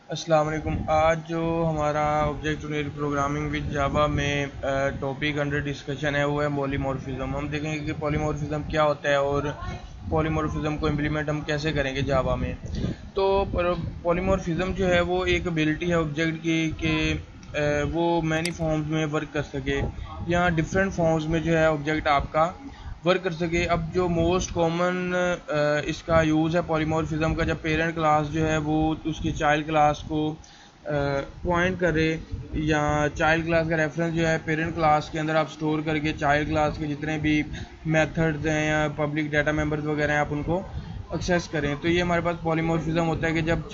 अस्सलाम वालेकुम। आज जो हमारा object oriented programming with Java में टॉपिक अंडर डिस्कशन है वो है पॉलीमॉर्फिज्म। हम देखेंगे कि पॉलीमॉर्फिज्म क्या होता है और पॉलीमॉर्फिज्म को इम्प्लीमेंट हम कैसे करेंगे जावा में। तो पॉलीमॉर्फिज्म जो है वो एक एबिलिटी है ऑब्जेक्ट की कि वो मैनी फॉर्म्स में वर्क कर सके या डिफरेंट फॉर्म्स में जो है ऑब्जेक्ट आपका वर्क कर सके। अब जो मोस्ट कॉमन इसका यूज़ है पॉलीमॉर्फिज्म का, जब पेरेंट क्लास जो है वो उसकी चाइल्ड क्लास को पॉइंट करे या चाइल्ड क्लास का रेफरेंस जो है पेरेंट क्लास के अंदर आप स्टोर करके चाइल्ड क्लास के जितने भी मेथड्स हैं या पब्लिक डाटा मेंबर्स वगैरह हैं आप उनको एक्सेस करें। तो ये हमारे पास पॉलीमॉर्फिज्म होता है कि जब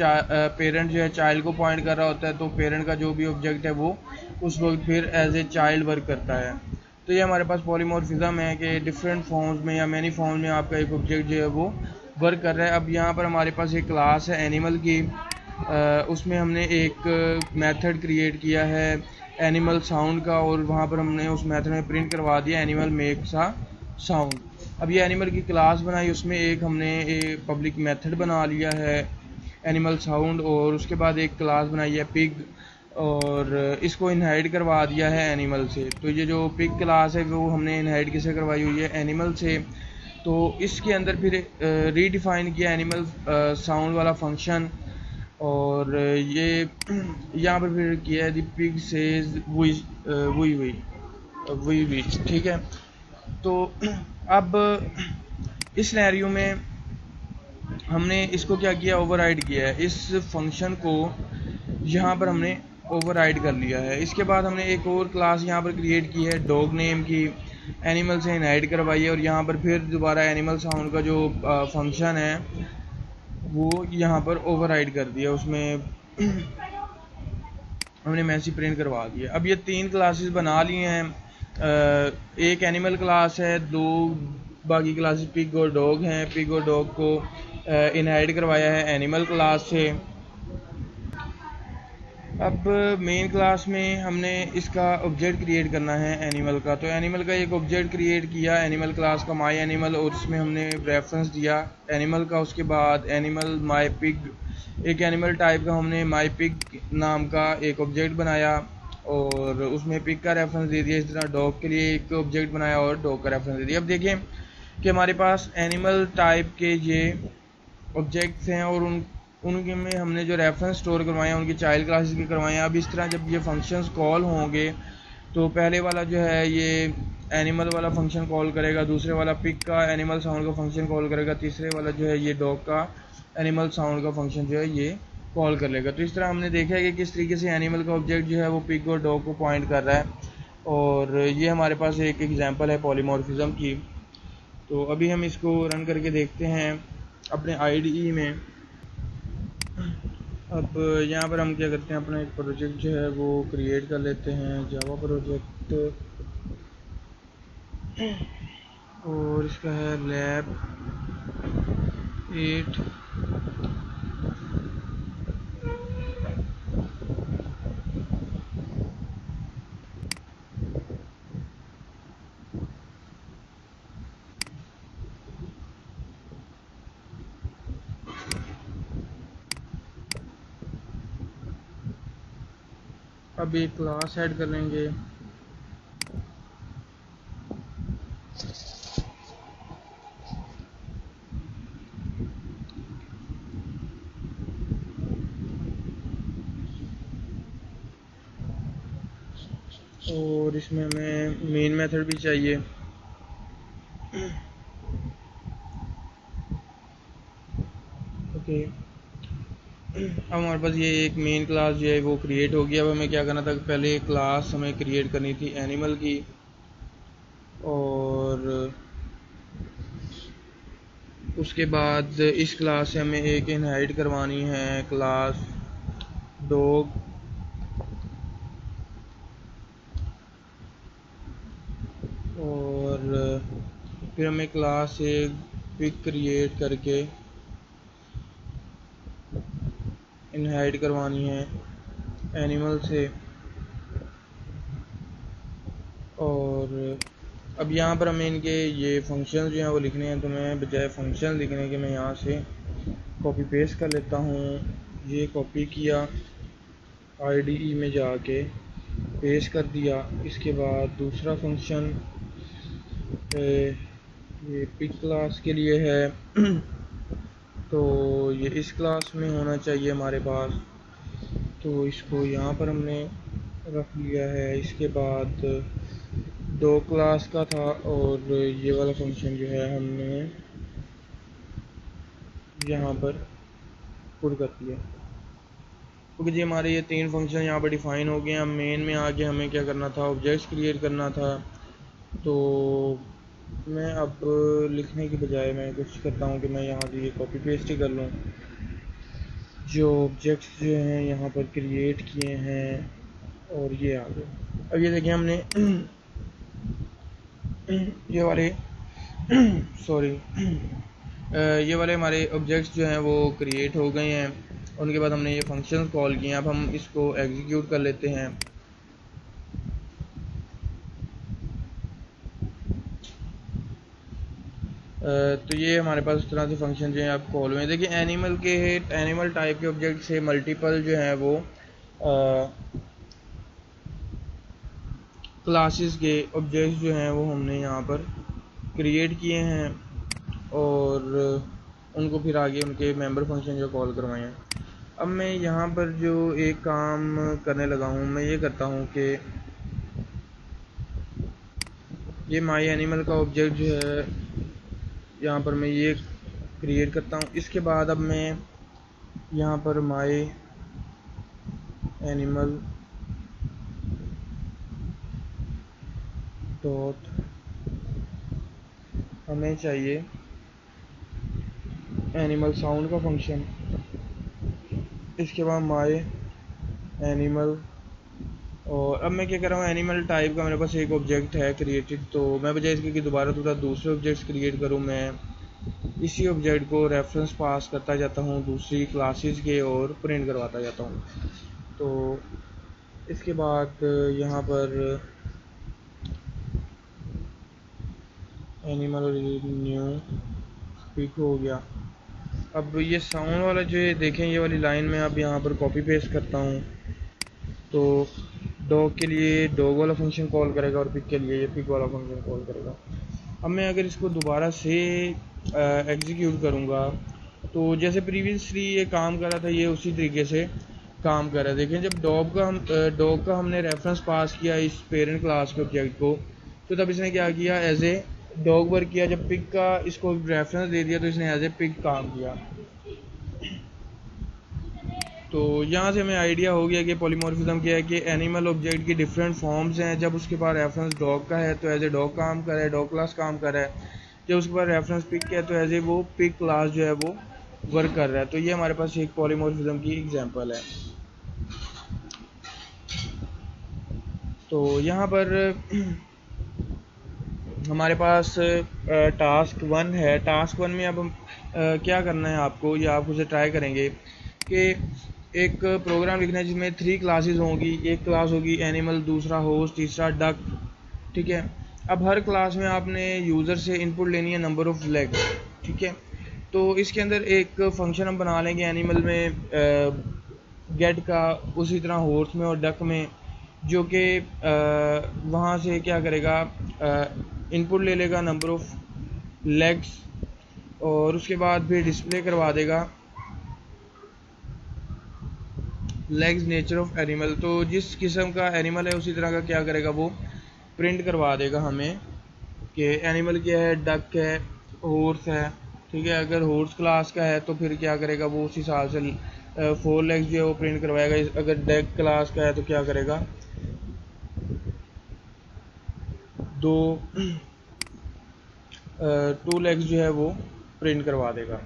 पेरेंट जो है चाइल्ड को पॉइंट कर रहा होता है तो पेरेंट का जो भी ऑब्जेक्ट है वो उस वक्त फिर एज ए चाइल्ड वर्क करता है। तो ये हमारे पास पॉलीमॉर्फिज्म है कि डिफरेंट फॉर्म्स में या मैनी फॉर्म्स में आपका एक ऑब्जेक्ट जो है वो वर्क कर रहा है। अब यहाँ पर हमारे पास एक क्लास है एनिमल की, उसमें हमने एक मेथड क्रिएट किया है एनिमल साउंड का और वहाँ पर हमने उस मेथड में प्रिंट करवा दिया एनिमल मेक्स अ साउंड। अब ये एनिमल की क्लास बनाई, उसमें एक हमने एक पब्लिक मेथड बना लिया है एनिमल साउंड और उसके बाद एक क्लास बनाई है पिग और इसको इनहेरिट करवा दिया है एनिमल से। तो ये जो पिग क्लास है वो हमने इनहेरिट किसे करवाई हुई है, एनिमल से। तो इसके अंदर फिर रीडिफाइन किया एनिमल साउंड वाला फंक्शन और ये यहाँ पर फिर किया है दी पिग सेज वी ठीक है। तो अब इस सिनेरियो में हमने इसको क्या किया, ओवरराइड किया है इस फंक्शन को, यहाँ पर हमने ओवरराइड कर लिया है। इसके बाद हमने एक और क्लास यहाँ पर क्रिएट की है डॉग नेम की, एनिमल से इनहेरिट करवाई है और यहाँ पर फिर दोबारा एनिमल साउंड का जो फंक्शन है वो यहाँ पर ओवरराइड कर दिया, उसमें हमने मैसेज प्रिंट करवा दिया। अब ये तीन क्लासेस बना लिए हैं, एक एनिमल क्लास है, दो बाकी क्लासेस पिग और डॉग हैं। पिग और डॉग को इनहेरिट करवाया है एनिमल क्लास से। अब मेन क्लास में हमने इसका ऑब्जेक्ट क्रिएट करना है एनिमल का। तो एनिमल का एक ऑब्जेक्ट क्रिएट किया एनिमल क्लास का माई एनिमल और उसमें हमने रेफरेंस दिया एनिमल का। उसके बाद एनिमल माई पिग, एक एनिमल टाइप का हमने माई पिग नाम का एक ऑब्जेक्ट बनाया और उसमें पिग का रेफरेंस दे दिया। इस तरह डॉग के लिए एक ऑब्जेक्ट बनाया और डॉग का रेफरेंस दे दिया। अब देखें कि हमारे पास एनिमल टाइप के ये ऑब्जेक्ट्स हैं और उनके में हमने जो रेफरेंस स्टोर करवाए हैं उनकी चाइल्ड क्लासेस भी करवाए हैं। अब इस तरह जब ये फंक्शंस कॉल होंगे तो पहले वाला जो है ये एनिमल वाला फंक्शन कॉल करेगा, दूसरे वाला पिग का एनिमल साउंड का फंक्शन कॉल करेगा, तीसरे वाला जो है ये डॉग का एनिमल साउंड का फंक्शन जो है ये कॉल कर लेगा। तो इस तरह हमने देखा है कि किस तरीके से एनिमल का ऑब्जेक्ट जो है वो पिग और डॉग को पॉइंट कर रहा है और ये हमारे पास एक एग्जांपल है पॉलीमॉर्फिज्म की। तो अभी हम इसको रन करके देखते हैं अपने आईडीई में। अब यहाँ पर हम क्या करते हैं, अपना एक प्रोजेक्ट जो है वो क्रिएट कर लेते हैं जावा प्रोजेक्ट और इसका है लैब 8। अब एक क्लास ऐड कर लेंगे और इसमें हमें मेन मेथड भी चाहिए। ओके, अब हमारे पास ये एक मेन क्लास जो है वो क्रिएट हो गया। अब हमें क्या करना था, पहले एक क्लास हमें क्रिएट करनी थी एनिमल की और उसके बाद इस क्लास से हमें एक इनहेरिट करवानी है क्लास डॉग और फिर हमें क्लास एक पिक क्रिएट करके इनहेरिट करवानी है एनिमल से। और अब यहाँ पर हमें इनके ये फंक्शन जो हैं वो लिखने हैं, तो मैं बजाय फंक्शन लिखने के मैं यहाँ से कॉपी पेस्ट कर लेता हूँ ये कॉपी किया, IDE में जाके पेस्ट कर दिया। इसके बाद दूसरा फंक्शन ये पिक क्लास के लिए है तो ये इस क्लास में होना चाहिए हमारे पास, तो इसको यहाँ पर हमने रख लिया है। इसके बाद दो क्लास का था और ये वाला फंक्शन जो है हमने यहाँ पर पुट कर दिया, क्योंकि जी हमारे ये तीन फंक्शन यहाँ पर डिफ़ाइन हो गए हैं। मेन में आगे हमें क्या करना था, ऑब्जेक्ट्स क्रिएट करना था। तो मैं अब लिखने की बजाय मैं कुछ करता हूँ कि मैं यहाँ से ये कॉपी पेस्ट ही कर लूँ। जो ऑब्जेक्ट्स जो हैं यहाँ पर क्रिएट किए हैं और ये आ गए। अब ये देखिए हमने ये वाले सॉरी ये वाले हमारे ऑब्जेक्ट्स जो हैं वो क्रिएट हो गए हैं। उनके बाद हमने ये फंक्शंस कॉल किए हैं। अब हम इसको एग्जीक्यूट कर लेते हैं। तो ये हमारे पास इस तरह से फंक्शन जो हैं आप कॉल हुए हैं। देखिए एनिमल टाइप के ऑब्जेक्ट से मल्टीपल जो हैं वो क्लासेस के ऑब्जेक्ट्स जो हैं वो हमने यहाँ पर क्रिएट किए हैं और उनको फिर आगे उनके मेंबर फंक्शन जो कॉल करवाए हैं। अब मैं यहाँ पर जो एक काम करने लगा हूँ, मैं ये करता हूँ कि ये माई एनिमल का ऑब्जेक्ट जो है यहाँ पर मैं ये क्रिएट करता हूँ। इसके बाद अब मैं यहाँ पर माई एनिमल डॉट हमें चाहिए एनिमल साउंड का फंक्शन। इसके बाद माई एनिमल, और अब मैं क्या कर रहा हूँ, एनिमल टाइप का मेरे पास एक ऑब्जेक्ट है क्रिएटेड, तो मैं बजाय इसके कि दोबारा दूसरे ऑब्जेक्ट्स क्रिएट करूँ, मैं इसी ऑब्जेक्ट को रेफरेंस पास करता जाता हूँ दूसरी क्लासेस के और प्रिंट करवाता जाता हूँ। तो इसके बाद यहाँ पर एनिमल न्यू पिक हो गया। अब ये साउंड वाला जो है देखें, ये वाली लाइन में अब यहाँ पर कॉपी पेस्ट करता हूँ, तो डॉग के लिए डॉग वाला फंक्शन कॉल करेगा और पिक के लिए ये पिक वाला फंक्शन कॉल करेगा। अब मैं अगर इसको दोबारा से एग्जीक्यूट करूँगा तो जैसे प्रीवियसली ये काम कर रहा था ये उसी तरीके से काम कर रहा है। देखें जब डॉग का हमने रेफरेंस पास किया इस पेरेंट क्लास के ऑब्जेक्ट को, तो तब इसने क्या किया, एज ए डॉग वर्क किया। जब पिक का इसको रेफरेंस दे दिया तो इसने एज ए पिक काम किया। तो यहाँ से हमें आइडिया हो गया कि पॉलीमॉर्फिज्म क्या है कि एनिमल ऑब्जेक्ट की डिफरेंट फॉर्म्स हैं। जब उसके पास रेफरेंस डॉग का है तो एज ए डॉग काम कर रहा है, डॉग क्लास काम कर रहा है। जब उसके पास रेफरेंस पिक का है तो एज ए वो पिक क्लास जो है वो वर्क कर रहा है। तो ये हमारे पास एक पॉलीमॉर्फिज्म की एग्जांपल है। तो यहाँ पर हमारे पास टास्क 1 है। टास्क 1 में अब क्या करना है आपको, या आप उसे ट्राई करेंगे कि एक प्रोग्राम लिखना है जिसमें 3 क्लासेस होंगी। एक क्लास होगी एनिमल, दूसरा होस्ट, तीसरा डक, ठीक है। अब हर क्लास में आपने यूज़र से इनपुट लेनी है नंबर ऑफ़ लेग्स, ठीक है। तो इसके अंदर एक फंक्शन हम बना लेंगे एनिमल में गेट का, उसी तरह होस्ट में और डक में, जो कि वहाँ से क्या करेगा, इनपुट ले लेगा नंबर ऑफ़ लेग्स और उसके बाद फिर डिस्प्ले करवा देगा लेग्स नेचर ऑफ एनिमल। तो जिस किस्म का एनिमल है उसी तरह का क्या करेगा, वो प्रिंट करवा देगा हमें कि एनिमल क्या है, डक है, हॉर्स है, ठीक है। अगर हॉर्स क्लास का है तो फिर क्या करेगा, वो उस हिसाब से 4 लेग्स जो है वो प्रिंट करवाएगा। अगर डक क्लास का है तो क्या करेगा, 2 लेग्स जो है वो प्रिंट करवा देगा।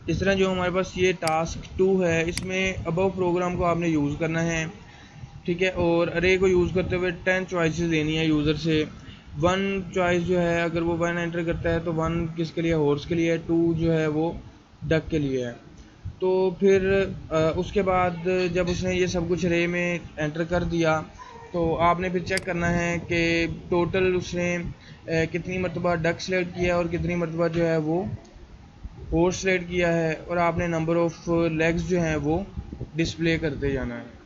इस तरह जो हमारे पास ये टास्क 2 है, इसमें अबव प्रोग्राम को आपने यूज़ करना है, ठीक है। और अरे को यूज़ करते हुए 10 चॉइसेस लेनी है यूज़र से। 1 चॉइस जो है अगर वो 1 एंटर करता है तो 1 किसके लिए, हॉर्स के लिए है, 2 जो है वो डक के लिए है। तो फिर उसके बाद जब उसने ये सब कुछ रे में एंटर कर दिया तो आपने फिर चेक करना है कि टोटल उसने कितनी मरतबा डक सेलेक्ट किया और कितनी मरतबा जो है वो होस्ट सेलेक्ट किया है और आपने नंबर ऑफ लेग्स जो हैं वो डिस्प्ले करते जाना है।